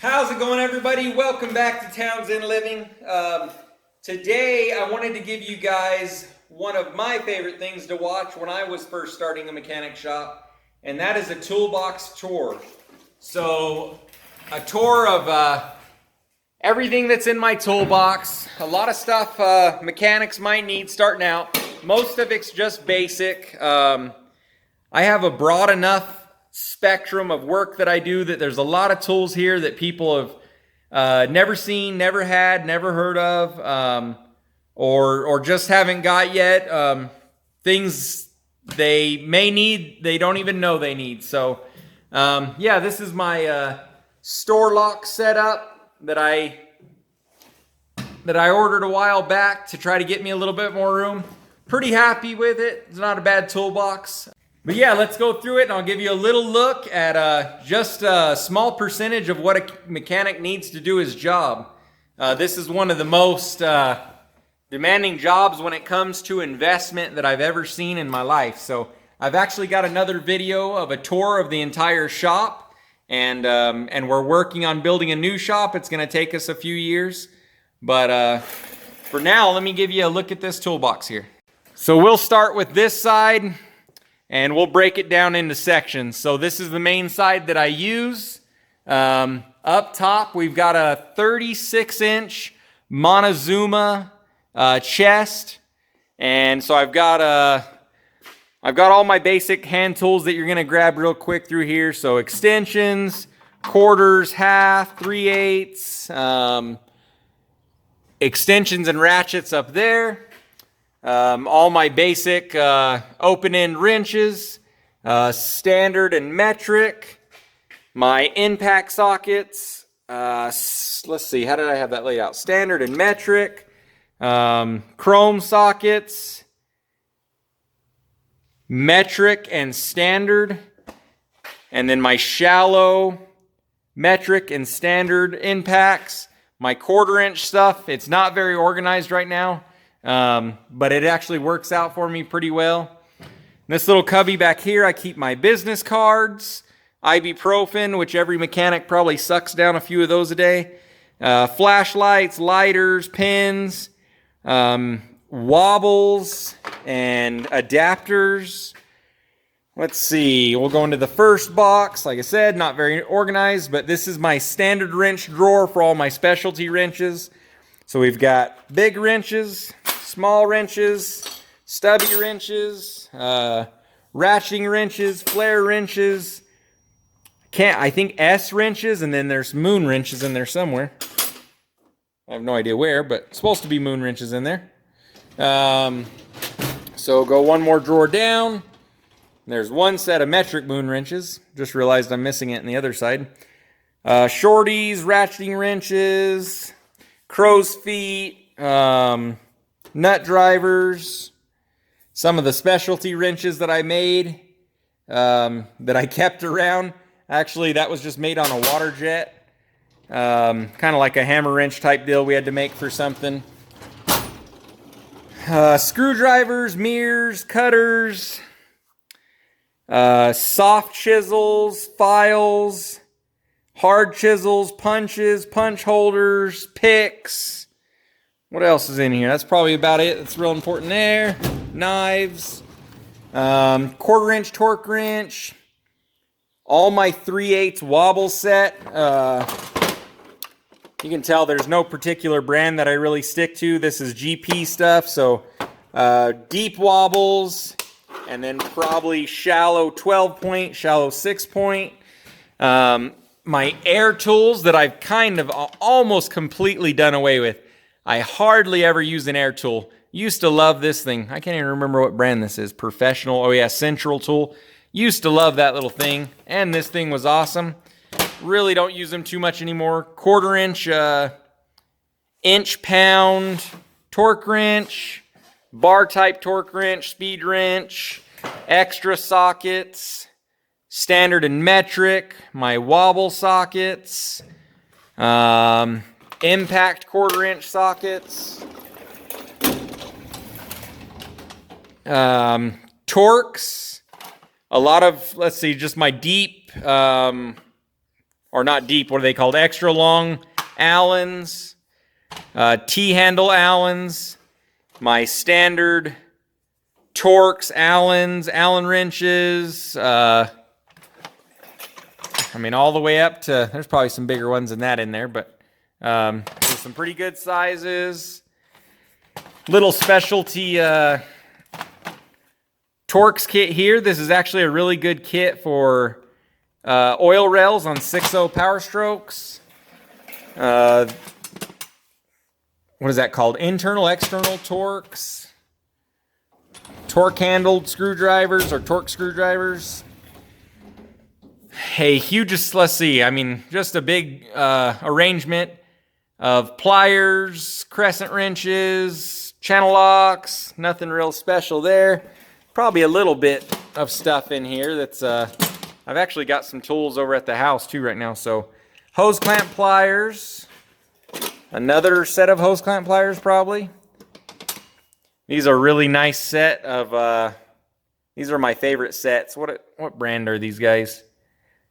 How's it going, everybody? Welcome back to Townsend Living. Today I wanted to give you guys one of my favorite things to watch when I was first starting a mechanic shop, and that is a toolbox tour. So a tour of everything that's in my toolbox. A lot of stuff mechanics might need starting out. Most of it's just basic. I have a broad enough spectrum of work that I do that there's a lot of tools here that people have never seen, never had, never heard of, or just haven't got yet. Things they may need, they don't even know they need. So yeah, this is my store lock setup that I ordered a while back to try to get me a little bit more room. Pretty happy with it. It's not a bad toolbox. But yeah, let's go through it and I'll give you a little look at just a small percentage of what a mechanic needs to do his job. This is one of the most demanding jobs when it comes to investment that I've ever seen in my life. So I've actually got another video of a tour of the entire shop, and we're working on building a new shop. It's going to take us a few years. But for now, let me give you a look at this toolbox here. So we'll start with this side, and we'll break it down into sections. So this is the main side that I use. Up top, we've got a 36-inch Montezuma chest. And so I've got all my basic hand tools that you're gonna grab real quick through here. So extensions, quarters, half, 3/8, extensions and ratchets up there. All my basic open-end wrenches, standard and metric, my impact sockets, let's see, how did I have that laid out? Standard and metric, chrome sockets, metric and standard, and then my shallow metric and standard impacts, my 1/4-inch stuff. It's not very organized right now. But it actually works out for me pretty well. In this little cubby back here, I keep my business cards, ibuprofen, which every mechanic probably sucks down a few of those a day, flashlights, lighters, pins, wobbles, and adapters. Let's see, we'll go into the first box. Like I said, not very organized, but this is my standard wrench drawer for all my specialty wrenches. So we've got big wrenches, small wrenches, stubby wrenches, ratcheting wrenches, flare wrenches, I think S wrenches, and then there's moon wrenches in there somewhere. I have no idea where, but it's supposed to be moon wrenches in there. So go one more drawer down. There's one set of metric moon wrenches. Just realized I'm missing it on the other side. Shorties, ratcheting wrenches, crow's feet, nut drivers, some of the specialty wrenches that I made, that I kept around. Actually, that was just made on a water jet, kind of like a hammer wrench type deal we had to make for something. Screwdrivers, mirrors, cutters, soft chisels, files, hard chisels, punches, punch holders, picks. What else is in here? That's probably about it. That's real important there. Knives, 1/4-inch torque wrench, all my 3/8 wobble set. You can tell there's no particular brand that I really stick to. This is GP stuff, so deep wobbles, and then probably shallow 12-point, shallow 6-point. My air tools that I've kind of almost completely done away with. I hardly ever use an air tool. Used to love this thing. I can't even remember what brand this is. Professional. Oh yeah, Central Tool. Used to love that little thing. And this thing was awesome. Really don't use them too much anymore. 1/4-inch, inch-pound torque wrench. Bar type torque wrench. Speed wrench. Extra sockets. Standard and metric. My wobble sockets. Impact 1/4-inch sockets, Torx, a lot of, let's see, just my deep, or not deep, what are they called? Extra long Allens, T-handle Allens, my standard Torx Allens, Allen wrenches, I mean, all the way up to, there's probably some bigger ones than that in there, but there's some pretty good sizes. Little specialty Torx Kit here. This is actually a really good kit for oil rails on 6.0 Power Strokes. What is that called? Internal, external Torx. Torque handled screwdrivers or Torx screwdrivers. A huge, let's see, I mean, just a big arrangement of pliers, crescent wrenches, channel locks, nothing real special there. Probably a little bit of stuff in here that's, I've actually got some tools over at the house too right now. So hose clamp pliers, another set of hose clamp pliers probably. These are a really nice set of, these are my favorite sets. What brand are these guys?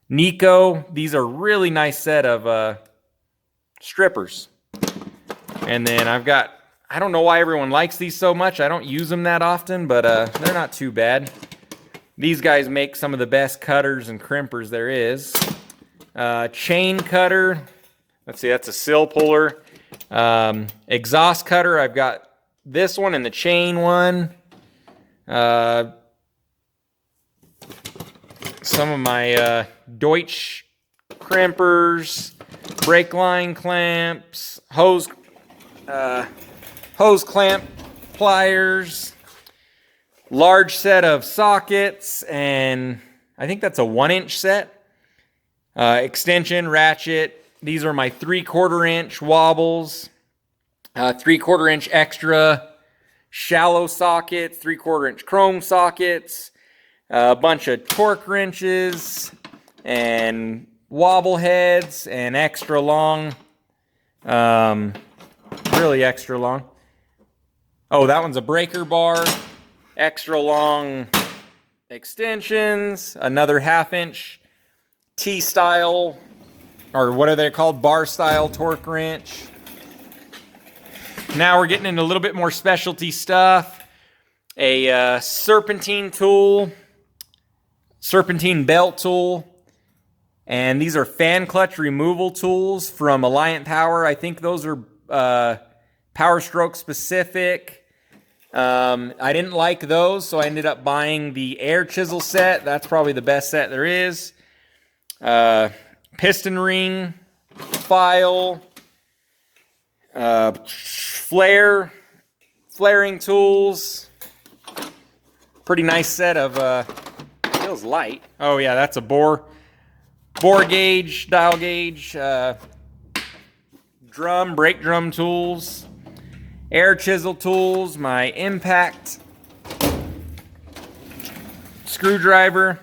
Nico. These are really nice set of strippers. And then I've got, I don't know why everyone likes these so much. I don't use them that often, but they're not too bad. These guys make some of the best cutters and crimpers there is. Chain cutter. Let's see, that's a sill puller. Exhaust cutter. I've got this one and the chain one. Some of my Deutsch crimpers, brake line clamps, hose clamp pliers, large set of sockets, and I think that's a 1-inch set. Extension, ratchet. These are my 3/4 inch wobbles, 3/4 inch extra shallow sockets, 3/4 inch chrome sockets, a bunch of torque wrenches and wobble heads and extra long, really extra long. Oh, that one's a breaker bar, extra long extensions, another 1/2 inch T-style, or what are they called? Bar style torque wrench. Now we're getting into a little bit more specialty stuff. A serpentine tool, serpentine belt tool. And these are fan clutch removal tools from Alliant Power. I think those are Power Stroke specific. I didn't like those, so I ended up buying the air chisel set. That's probably the best set there is. Piston ring, file, flaring tools. Pretty nice set of, feels light. Oh yeah, that's a bore gauge, dial gauge, brake drum tools, air chisel tools, my impact screwdriver,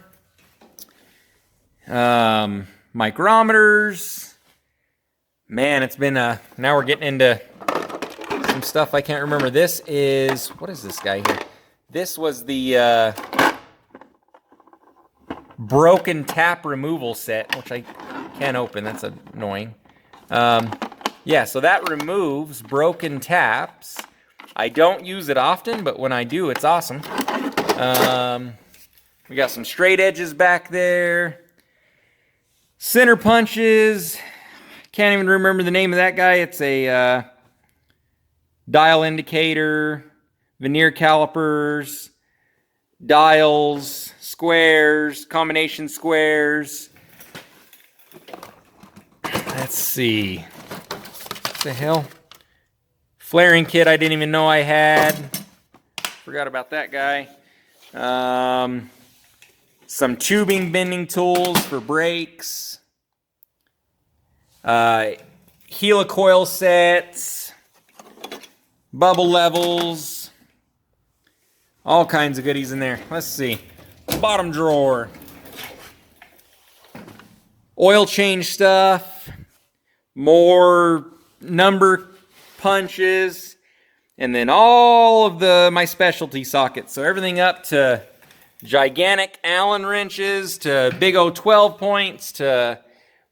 micrometers. Man, it's been now we're getting into some stuff I can't remember. This is, what is this guy here? This was the broken tap removal set, which I can't open. That's annoying. Yeah, so that removes broken taps. I don't use it often, but when I do, it's awesome. We got some straight edges back there. Center punches. Can't even remember the name of that guy. It's a dial indicator, vernier calipers, dials, squares, combination squares. Let's see. What the hell? Flaring kit I didn't even know I had. Forgot about that guy. Some tubing bending tools for brakes. Helicoil sets. Bubble levels. All kinds of goodies in there. Let's see. Bottom drawer. Oil change stuff. More number punches. And then all of my specialty sockets. So everything up to gigantic Allen wrenches, to big O 12 points, to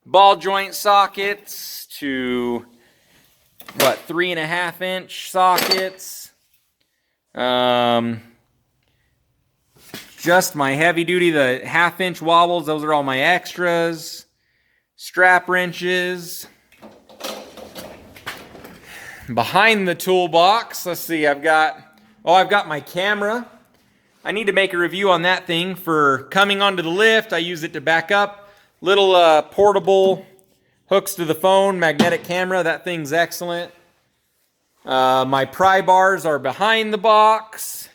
ball joint sockets to, what, 3.5-inch sockets. Just my heavy duty, the 1/2-inch wobbles, those are all my extras. Strap wrenches. Behind the toolbox, let's see, I've got my camera. I need to make a review on that thing for coming onto the lift. I use it to back up. Little portable hooks to the phone, magnetic camera. That thing's excellent. My pry bars are behind the box.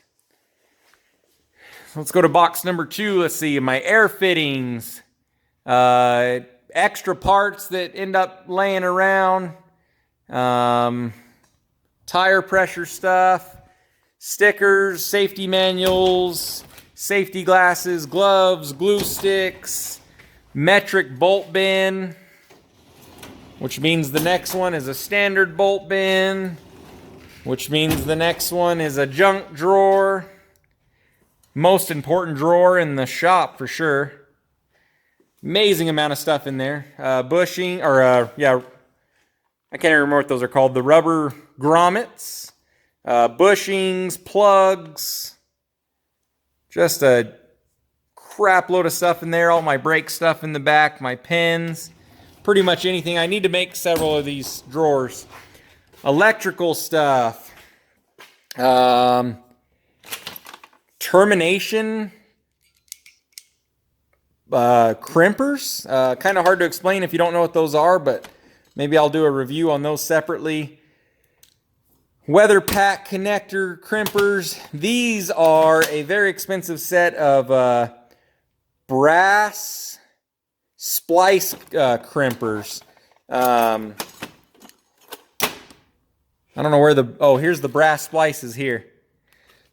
Let's go to box number 2. Let's see, my air fittings. Extra parts that end up laying around. Tire pressure stuff. Stickers, safety manuals, safety glasses, gloves, glue sticks, metric bolt bin, which means the next one is a standard bolt bin, which means the next one is a junk drawer. Most important drawer in the shop for sure. Amazing amount of stuff in there. Bushing, or I can't even remember what those are called. The rubber grommets. Bushings, plugs, just a crap load of stuff in there. All my brake stuff in the back, my pins, pretty much anything. I need to make several of these drawers. Electrical stuff, termination, crimpers. Kind of hard to explain if you don't know what those are, but maybe I'll do a review on those separately. Weather pack connector crimpers. These are a very expensive set of brass splice crimpers. I don't know where here's the brass splices here.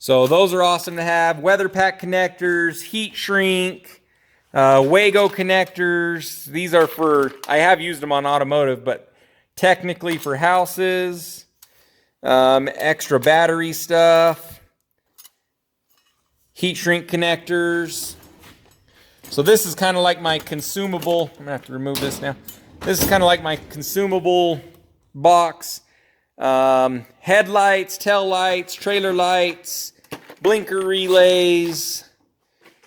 So those are awesome to have. Weather pack connectors, heat shrink, Wago connectors. These are for, I have used them on automotive, but technically for houses. Extra battery stuff, heat shrink connectors. So this is kind of like my consumable. I'm gonna have to remove this now. This is kind of like my consumable box. Headlights, tail lights, trailer lights, blinker relays,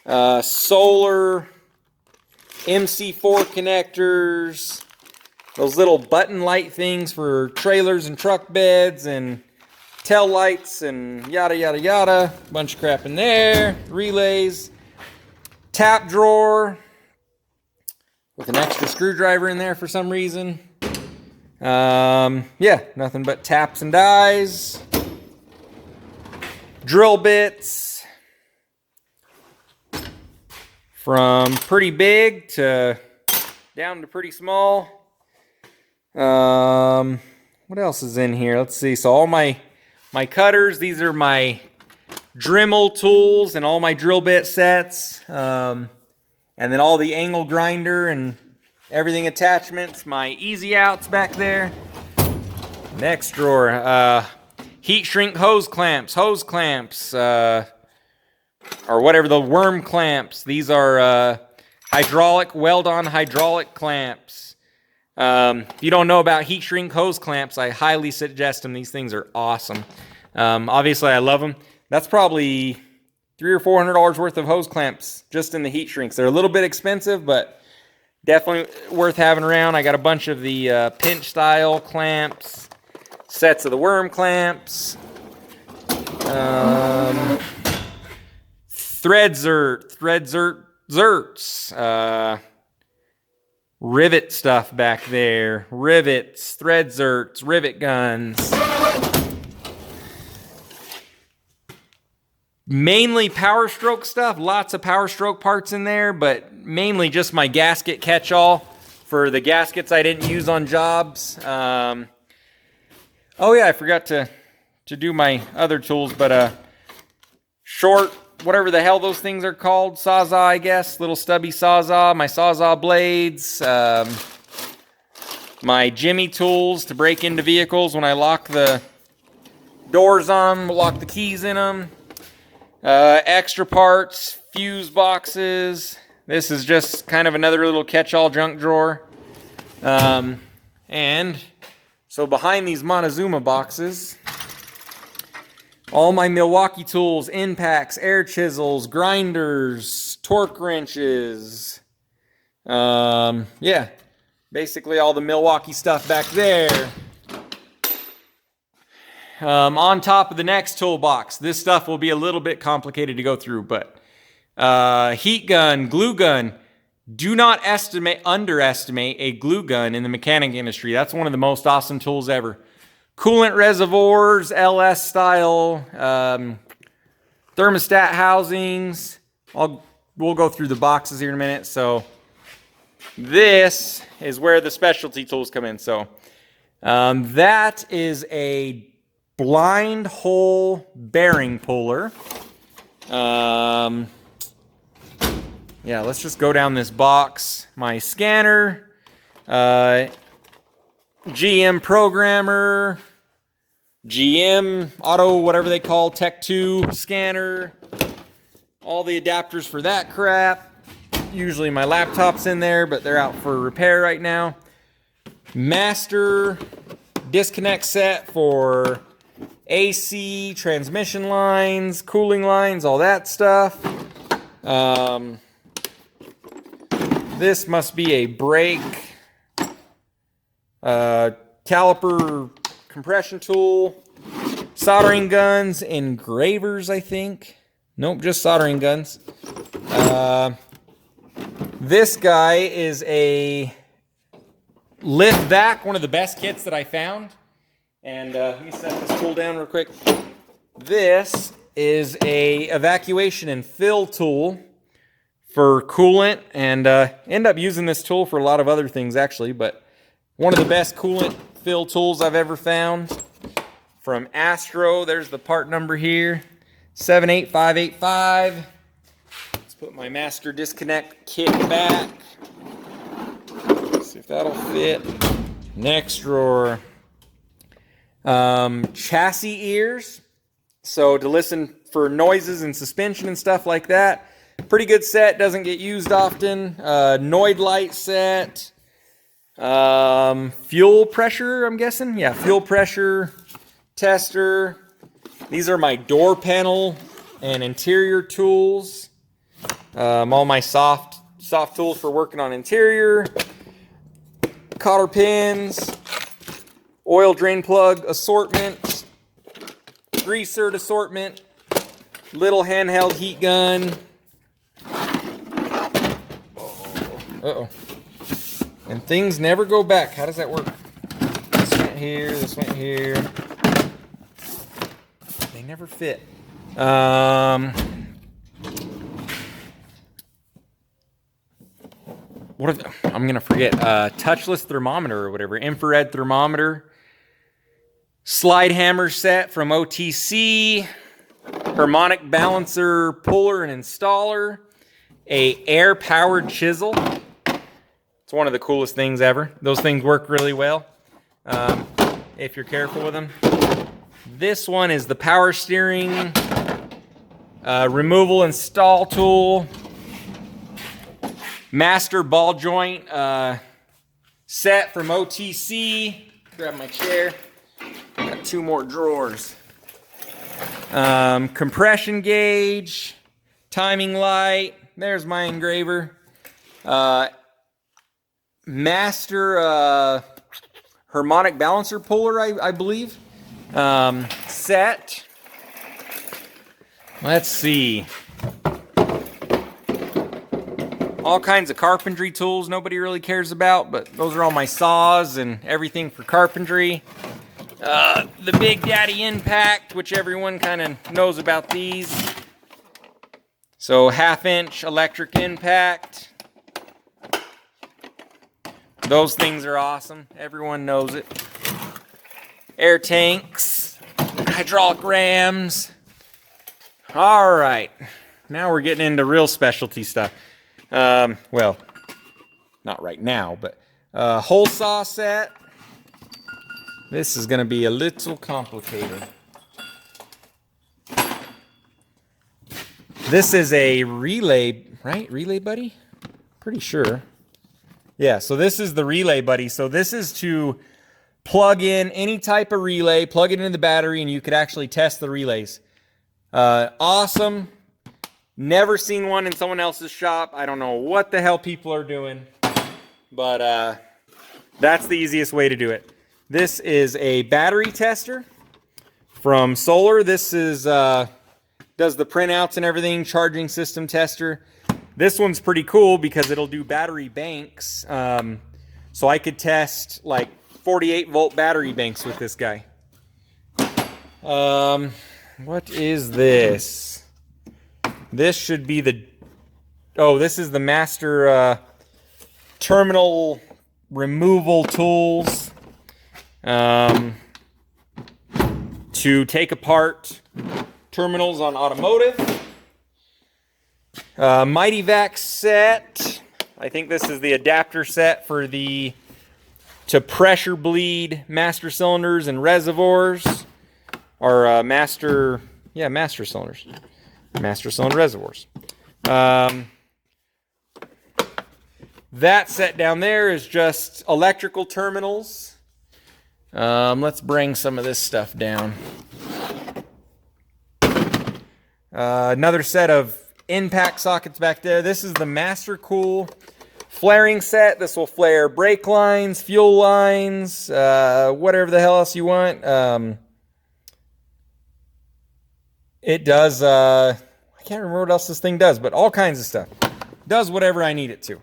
solar, MC4 connectors. Those little button light things for trailers and truck beds and tail lights and yada, yada, yada. Bunch of crap in there. Relays. Tap drawer with an extra screwdriver in there for some reason. Nothing but taps and dies. Drill bits. From pretty big to down to pretty small. What else is in here? Let's see. So all my cutters, these are my Dremel tools and all my drill bit sets. And then all the angle grinder and everything attachments, my easy outs back there. Next drawer, heat shrink hose clamps, or whatever, the worm clamps. These are hydraulic, weld-on hydraulic clamps. If you don't know about heat shrink hose clamps, I highly suggest them. These things are awesome. Obviously, I love them. That's probably $300 or $400 worth of hose clamps just in the heat shrinks. They're a little bit expensive, but definitely worth having around. I got a bunch of the pinch style clamps, sets of the worm clamps, thread zerts, rivet stuff back there, rivets, thread zerts, rivet guns. Mainly power stroke stuff, lots of power stroke parts in there, but mainly just my gasket catch-all for the gaskets I didn't use on jobs. Oh yeah, I forgot to do my other tools, but short, whatever the hell those things are called, sawzall, I guess, little stubby sawzall, my sawzall blades, my jimmy tools to break into vehicles when I lock the doors on them, lock the keys in them. Extra parts, fuse boxes. This is just kind of another little catch-all junk drawer. And so behind these Montezuma boxes, all my Milwaukee tools, impacts, air chisels, grinders, torque wrenches. Yeah, basically all the Milwaukee stuff back there. On top of the next toolbox, this stuff will be a little bit complicated to go through, but heat gun, glue gun. Do not underestimate a glue gun in the mechanic industry. That's one of the most awesome tools ever. Coolant reservoirs, LS style, thermostat housings. We'll go through the boxes here in a minute. So this is where the specialty tools come in. So that is a blind hole bearing puller. Yeah, let's just go down this box. My scanner, GM programmer, GM auto, whatever they call, Tech 2 scanner, all the adapters for that crap. Usually my laptop's in there, but they're out for repair right now. Master disconnect set for AC, transmission lines, cooling lines, all that stuff. This must be a brake, caliper compression tool, soldering guns, engravers, I think. Nope, just soldering guns. This guy is a lift vac, one of the best kits that I found. And let me set this tool down real quick. This is a evacuation and fill tool for coolant, and end up using this tool for a lot of other things actually, but one of the best coolant fill tools I've ever found from Astro. There's the part number here, 78585. Let's put my master disconnect kit back. See if that'll fit. Next drawer. Chassis ears, so to listen for noises and suspension and stuff like that. Pretty good set, doesn't get used often. Noid light set. Fuel pressure, I'm guessing. Yeah, fuel pressure tester. These are my door panel and interior tools. All my soft tools for working on interior. Cotter pins. Oil drain plug assortment. Greaser assortment. Little handheld heat gun. Uh-oh. And things never go back. How does that work? This went here, this went here. They never fit. I'm gonna forget. Touchless thermometer or whatever. Infrared thermometer. Slide hammer set from OTC. Harmonic balancer puller and installer. A air-powered chisel. It's one of the coolest things ever. Those things work really well if you're careful with them. This one is the power steering removal install tool. Master ball joint set from OTC. Grab my chair. Got two more drawers. Compression gauge. Timing light. There's my engraver. Master harmonic balancer puller, I believe. Set. Let's see. All kinds of carpentry tools nobody really cares about, but those are all my saws and everything for carpentry. The Big Daddy Impact, which everyone kind of knows about these. So 1/2-inch electric impact. Those things are awesome. Everyone knows it. Air tanks, hydraulic rams. All right, now we're getting into real specialty stuff. Well, not right now, but hole saw set. This is going to be a little complicated. This is a relay, right? Relay buddy? Pretty sure. Yeah, so this is the relay buddy. So this is to plug in any type of relay, plug it into the battery, and you could actually test the relays. Awesome. Never seen one in someone else's shop. I don't know what the hell people are doing, but that's the easiest way to do it. This is a battery tester from Solar. This is does the printouts and everything, charging system tester. This one's pretty cool because it'll do battery banks. So I could test like 48 volt battery banks with this guy. What is this? This should be the, oh, this is the master terminal removal tools to take apart terminals on automotive. Mighty Vac set. I think this is the adapter set for the to pressure bleed master cylinders and reservoirs, or master cylinders, master cylinder reservoirs. That set down there is just electrical terminals. Let's bring some of this stuff down. Another set of impact sockets back there. This is the Master Cool flaring set. This will flare brake lines, fuel lines, whatever the hell else you want. It does, I can't remember what else this thing does, but all kinds of stuff. Does whatever I need it to.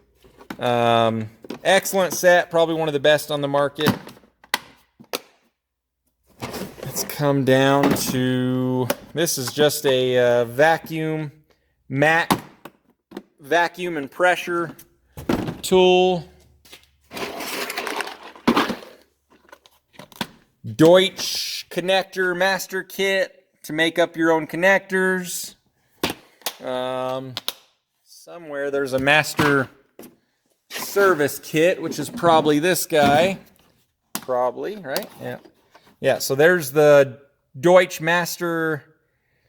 Excellent set, probably one of the best on the market. Let's come down to, this is just a vacuum and pressure tool. Deutsch connector master kit to make up your own connectors. Somewhere there's a master service kit, which is probably this guy. Probably, right? Yeah. Yeah, so there's the Deutsch master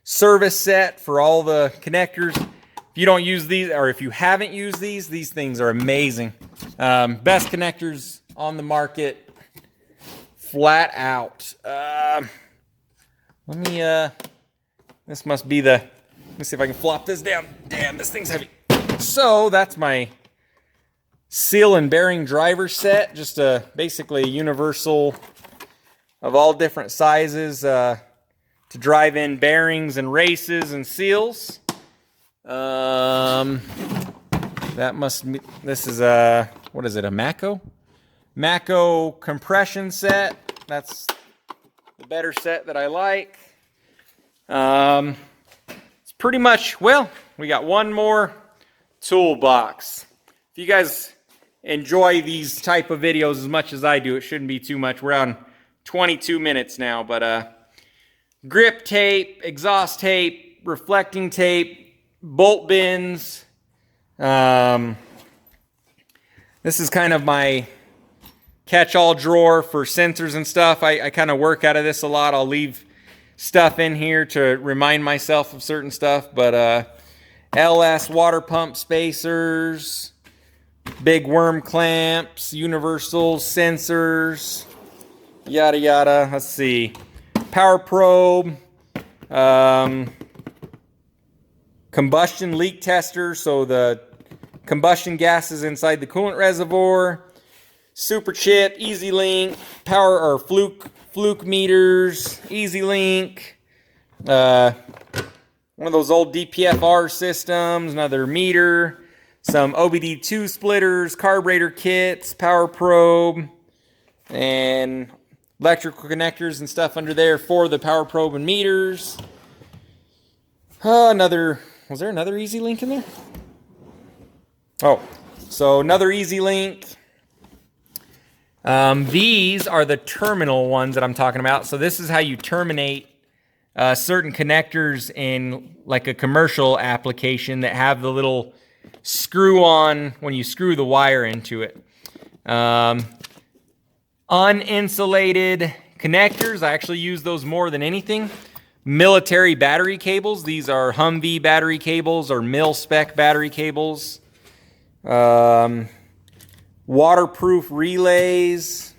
service set for all the connectors. If you don't use these, or if you haven't used these things are amazing. Best connectors on the market, flat out. This must be the, let me see if I can flop this down. Damn, this thing's heavy. So that's my seal and bearing driver set, just basically a universal of all different sizes to drive in bearings and races and seals. That must be, this is a, what is it, a Mako? Mako compression set. That's the better set that I like. It's pretty much, well, we got one more toolbox. If you guys enjoy these type of videos as much as I do, it shouldn't be too much. We're on 22 minutes now, but grip tape, exhaust tape, reflecting tape, bolt bins. This is kind of my catch-all drawer for sensors and stuff. I kind of work out of this a lot. I'll leave stuff in here to remind myself of certain stuff, but LS water pump spacers, big worm clamps, universal sensors, yada yada. Let's see, power probe, combustion leak tester, so the combustion gases inside the coolant reservoir, super chip, easy link, power or fluke meters, easy link, one of those old DPFR systems, another meter, some OBD2 splitters, carburetor kits, power probe, and electrical connectors and stuff under there for the power probe and meters. Was there another easy link in there? Oh, so another easy link. These are the terminal ones that I'm talking about. So this is how you terminate certain connectors in like a commercial application that have the little screw on when you screw the wire into it. Uninsulated connectors, I actually use those more than anything. Military battery cables, these are Humvee battery cables or mil-spec battery cables. waterproof relays,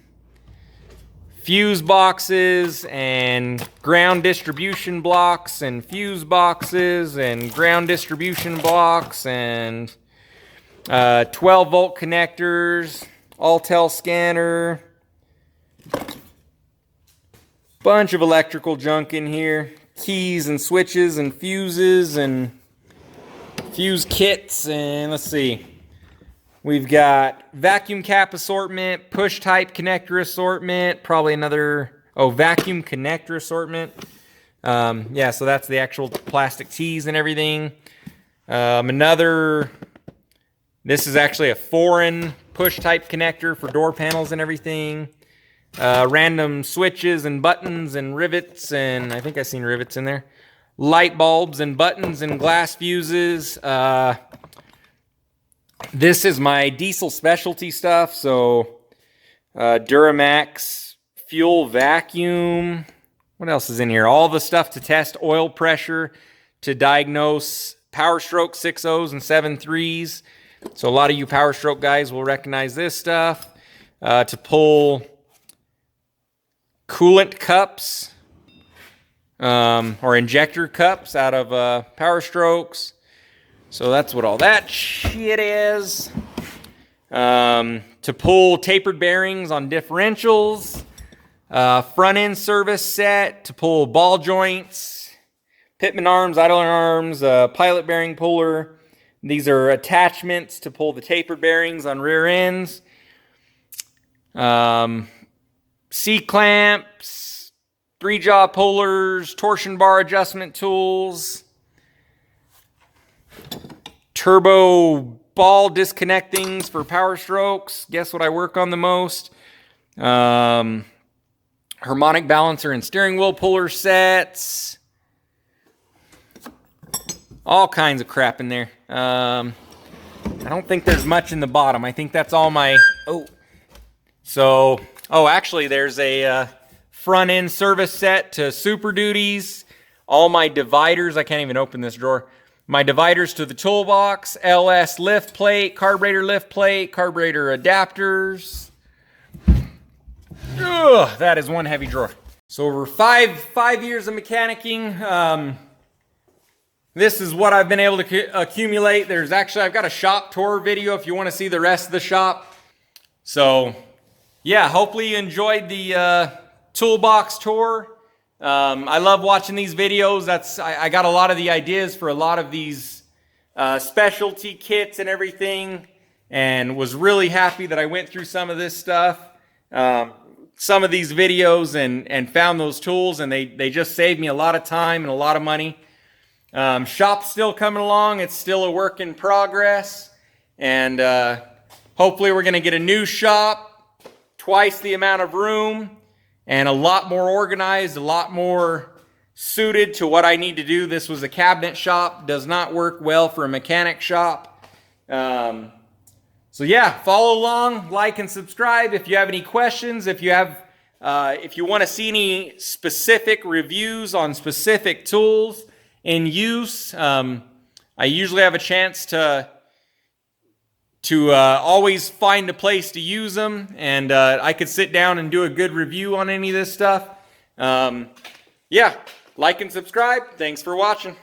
fuse boxes, and ground distribution blocks, and fuse boxes, and ground distribution blocks, and 12-volt connectors, Altel scanner, bunch of electrical junk in here, keys and switches and fuses and fuse kits, and let's see. We've got vacuum cap assortment, push type connector assortment, probably another, vacuum connector assortment. Yeah, so that's the actual plastic tees and everything. This is actually a foreign push type connector for door panels and everything. Random switches and buttons and rivets, and I think I've seen rivets in there. Light bulbs and buttons and glass fuses. This is my diesel specialty stuff, so Duramax fuel vacuum. What else is in here? All the stuff to test oil pressure, to diagnose power stroke 6.0s and 7.3s. So a lot of you power stroke guys will recognize this stuff. To pull coolant cups or injector cups out of power strokes. So that's what all that shit is. To pull tapered bearings on differentials. Front end service set to pull ball joints, pitman arms, idler arms, pilot bearing puller. These are attachments to pull the tapered bearings on rear ends. C-clamps, 3-jaw pullers, torsion bar adjustment tools, turbo ball disconnectings for power strokes. Guess what I work on the most? Harmonic balancer and steering wheel puller sets. All kinds of crap in there. I don't think there's much in the bottom. I think that's all my... actually, there's a front end service set to Super Duties. All my dividers. I can't even open this drawer. My dividers to the toolbox, LS lift plate, carburetor adapters. Ugh, that is one heavy drawer. So over five years of mechanicking, this is what I've been able to accumulate. I've got a shop tour video if you want to see the rest of the shop. So yeah, hopefully you enjoyed the Toolbox Tour. I love watching these videos. I got a lot of the ideas for a lot of these specialty kits and everything, and was really happy that I went through some of this stuff, some of these videos, and found those tools, and they just saved me a lot of time and a lot of money. Shop's still coming along. It's still a work in progress, and hopefully we're going to get a new shop, twice the amount of room, and a lot more organized, a lot more suited to what I need to do. This was a cabinet shop. Does not work well for a mechanic shop. So yeah, follow along, like and subscribe. If you have any questions, if you want to see any specific reviews on specific tools in use, I usually have a chance to always find a place to use them, and I could sit down and do a good review on any of this stuff. Yeah, like and subscribe. Thanks for watching.